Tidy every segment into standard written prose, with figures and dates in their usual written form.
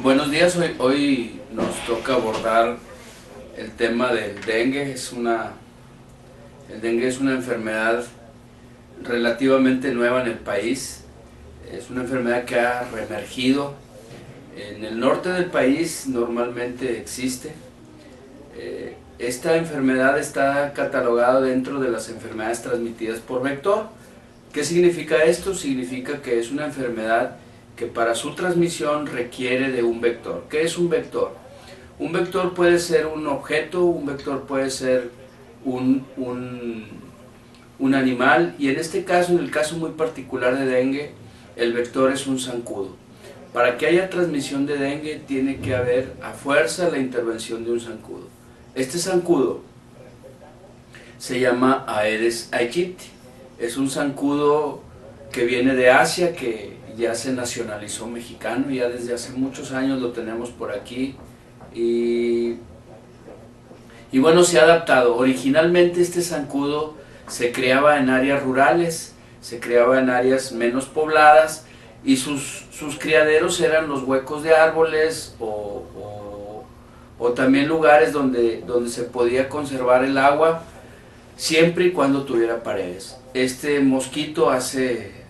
Buenos días, hoy nos toca abordar el tema del dengue. El dengue es una enfermedad relativamente nueva en el país. Es una enfermedad que ha reemergido. En el norte del país normalmente existe. Esta enfermedad está catalogada dentro de las enfermedades transmitidas por vector. ¿Qué significa esto? Significa que es una enfermedad que para su transmisión requiere de un vector. ¿Qué es un vector? Un vector puede ser un objeto, un vector puede ser un animal, y en este caso, en el caso muy particular de dengue, el vector es un zancudo. Para que haya transmisión de dengue tiene que haber a fuerza la intervención de un zancudo. Este zancudo se llama Aedes aegypti. Es un zancudo que viene de Asia, que ya se nacionalizó mexicano, ya desde hace muchos años lo tenemos por aquí, y bueno, se ha adaptado. Originalmente este zancudo se creaba en áreas rurales, se creaba en áreas menos pobladas, y sus criaderos eran los huecos de árboles o también lugares donde se podía conservar el agua, siempre y cuando tuviera paredes. Este mosquito hace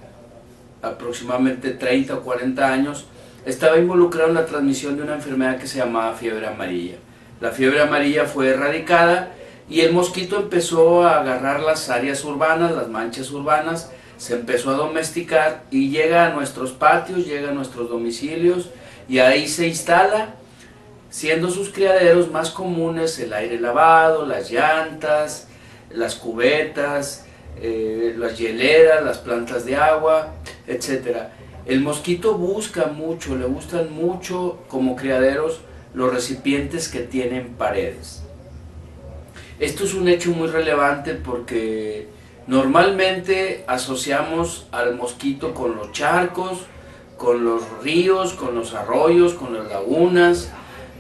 aproximadamente 30 o 40 años estaba involucrado en la transmisión de una enfermedad que se llamaba fiebre amarilla. La fiebre amarilla fue erradicada y el mosquito empezó a agarrar las áreas urbanas, las manchas urbanas, se empezó a domesticar y llega a nuestros patios, llega a nuestros domicilios, y ahí se instala, siendo sus criaderos más comunes el aire lavado, las llantas, las cubetas, las hieleras, las plantas de agua, etc. El mosquito busca mucho, le gustan mucho como criaderos los recipientes que tienen paredes. Esto es un hecho muy relevante porque normalmente asociamos al mosquito con los charcos, con los ríos, con los arroyos, con las lagunas,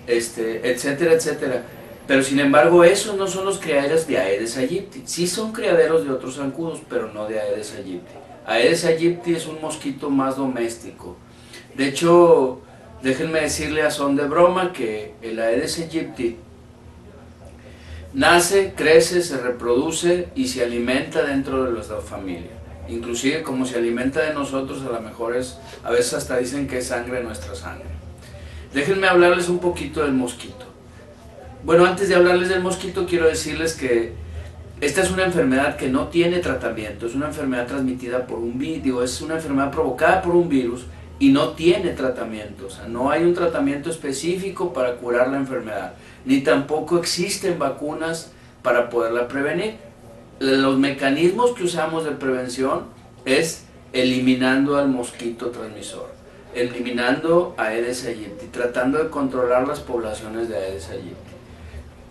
etcétera, etcétera. Pero sin embargo, esos no son los criaderos de Aedes aegypti. Sí son criaderos de otros zancudos, pero no de Aedes aegypti. Aedes aegypti es un mosquito más doméstico. De hecho, déjenme decirle a son de broma que el Aedes aegypti nace, crece, se reproduce y se alimenta dentro de nuestra familia. Inclusive como se alimenta de nosotros, a veces hasta dicen que es sangre de nuestra sangre. Déjenme hablarles un poquito del mosquito. Bueno, antes de hablarles del mosquito, quiero decirles que esta es una enfermedad que no tiene tratamiento, es una enfermedad transmitida por un virus, es una enfermedad provocada por un virus y no tiene tratamiento. O sea, no hay un tratamiento específico para curar la enfermedad, ni tampoco existen vacunas para poderla prevenir. Los mecanismos que usamos de prevención es eliminando al mosquito transmisor, eliminando a Aedes aegypti, tratando de controlar las poblaciones de Aedes aegypti.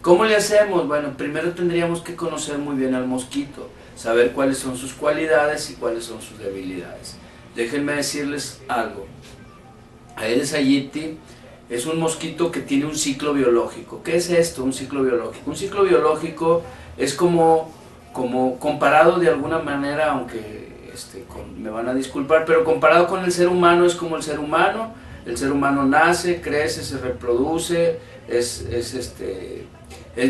¿Cómo le hacemos? Bueno, primero tendríamos que conocer muy bien al mosquito, saber cuáles son sus cualidades y cuáles son sus debilidades. Déjenme decirles algo. Aedes aegypti es un mosquito que tiene un ciclo biológico. ¿Qué es esto, un ciclo biológico? Un ciclo biológico es como comparado de alguna manera, aunque me van a disculpar, pero comparado con el ser humano es como el ser humano. El ser humano nace, crece, se reproduce, es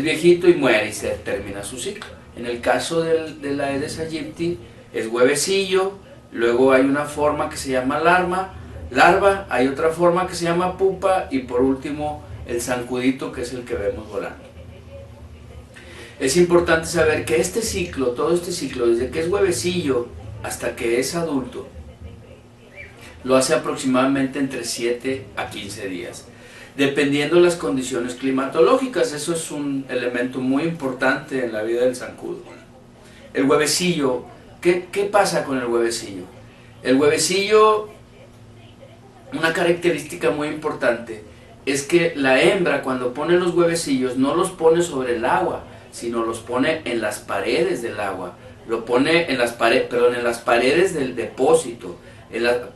viejito y muere y se termina su ciclo. En el caso del Aedes aegypti es huevecillo, luego hay una forma que se llama larva, hay otra forma que se llama pupa y por último el zancudito, que es el que vemos volando. Es importante saber que todo este ciclo, desde que es huevecillo hasta que es adulto, lo hace aproximadamente entre 7 a 15 días. Dependiendo de las condiciones climatológicas. Eso es un elemento muy importante en la vida del zancudo. El huevecillo, ¿qué pasa con el huevecillo? El huevecillo, una característica muy importante, es que la hembra cuando pone los huevecillos no los pone sobre el agua, sino los pone en las paredes del agua, lo pone en las paredes del depósito,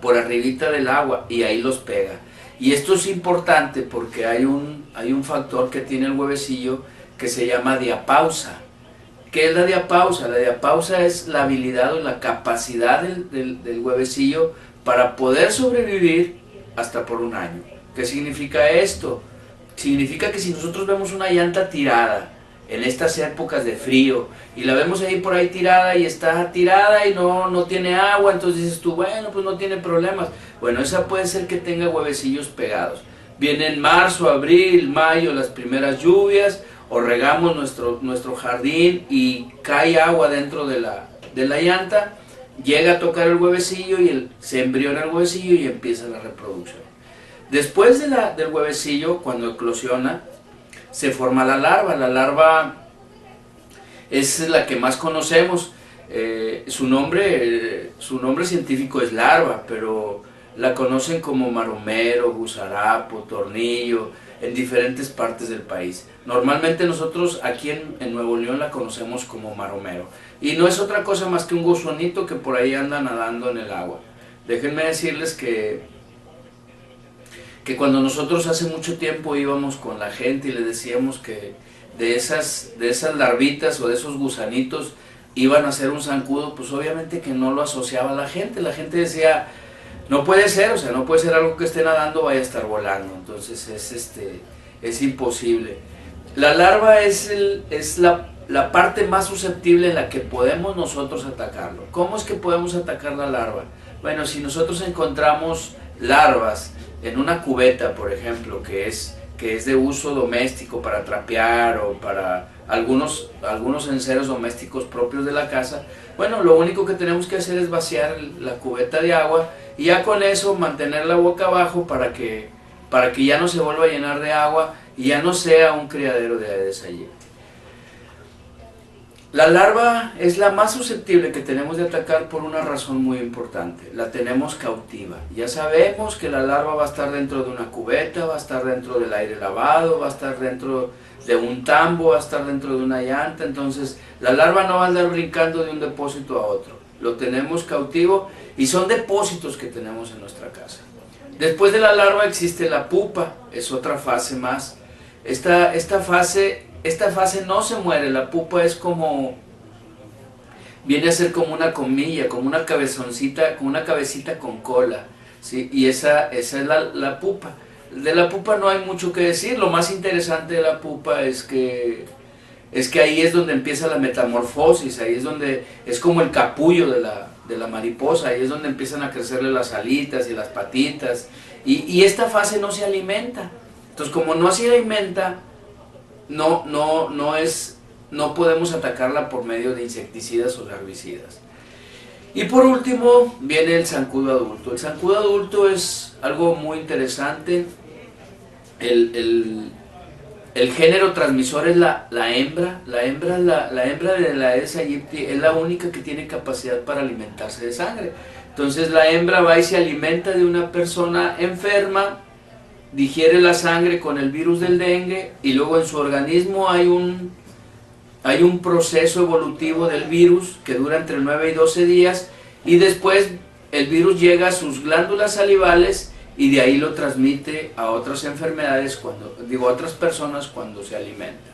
por arribita del agua, y ahí los pega. Y esto es importante porque hay un factor que tiene el huevecillo que se llama diapausa. ¿Qué es la diapausa? La diapausa es la habilidad o la capacidad del huevecillo para poder sobrevivir hasta por un año. ¿Qué significa esto? Significa que si nosotros vemos una llanta tirada en estas épocas de frío y la vemos ahí por ahí tirada y está tirada y no tiene agua, entonces dices tú, bueno, pues no tiene problemas. Bueno, esa puede ser que tenga huevecillos pegados. Viene en marzo, abril, mayo las primeras lluvias, o regamos nuestro jardín y cae agua dentro de la llanta, llega a tocar el huevecillo y se embriona el huevecillo y empieza la reproducción. Después del huevecillo, cuando eclosiona, se forma la larva. La larva es la que más conocemos. Su nombre científico es larva, pero la conocen como maromero, gusarapo, tornillo, en diferentes partes del país. Normalmente nosotros aquí en Nuevo León la conocemos como maromero. Y no es otra cosa más que un gusonito que por ahí anda nadando en el agua. Déjenme decirles que cuando nosotros hace mucho tiempo íbamos con la gente y le decíamos que de esas larvitas o de esos gusanitos iban a ser un zancudo, pues obviamente que no lo asociaba la gente. La gente decía, no puede ser, o sea, no puede ser algo que esté nadando, vaya a estar volando. Entonces es imposible. La larva es la parte más susceptible en la que podemos nosotros atacarlo. ¿Cómo es que podemos atacar la larva? Bueno, si nosotros encontramos larvas en una cubeta, por ejemplo, que es de uso doméstico para trapear o para algunos enseres domésticos propios de la casa, bueno, lo único que tenemos que hacer es vaciar la cubeta de agua y ya con eso mantener la boca abajo para que ya no se vuelva a llenar de agua y ya no sea un criadero de Aedes aegypti. La larva es la más susceptible que tenemos de atacar por una razón muy importante. La tenemos cautiva. Ya sabemos que la larva va a estar dentro de una cubeta, va a estar dentro del aire lavado, va a estar dentro de un tambo, va a estar dentro de una llanta. Entonces la larva no va a andar brincando de un depósito a otro. Lo tenemos cautivo y son depósitos que tenemos en nuestra casa. Después de la larva existe la pupa, es otra fase más. Esta fase no se muere, la pupa es viene a ser como una comilla, como una cabezoncita, como una cabecita con cola, ¿sí? Y esa es la pupa. De la pupa no hay mucho que decir, lo más interesante de la pupa es que ahí es donde empieza la metamorfosis, ahí es como el capullo de la mariposa, ahí es donde empiezan a crecerle las alitas y las patitas, y esta fase no se alimenta. Entonces, como no se alimenta, no podemos atacarla por medio de insecticidas o herbicidas. Y por último viene el zancudo adulto. El zancudo adulto es algo muy interesante. El género transmisor es la hembra. La hembra de la Aedes aegypti es la única que tiene capacidad para alimentarse de sangre. Entonces la hembra va y se alimenta de una persona enferma, digiere la sangre con el virus del dengue y luego en su organismo hay un proceso evolutivo del virus que dura entre 9 y 12 días y después el virus llega a sus glándulas salivales y de ahí lo transmite a otras enfermedades, a otras personas cuando se alimenta.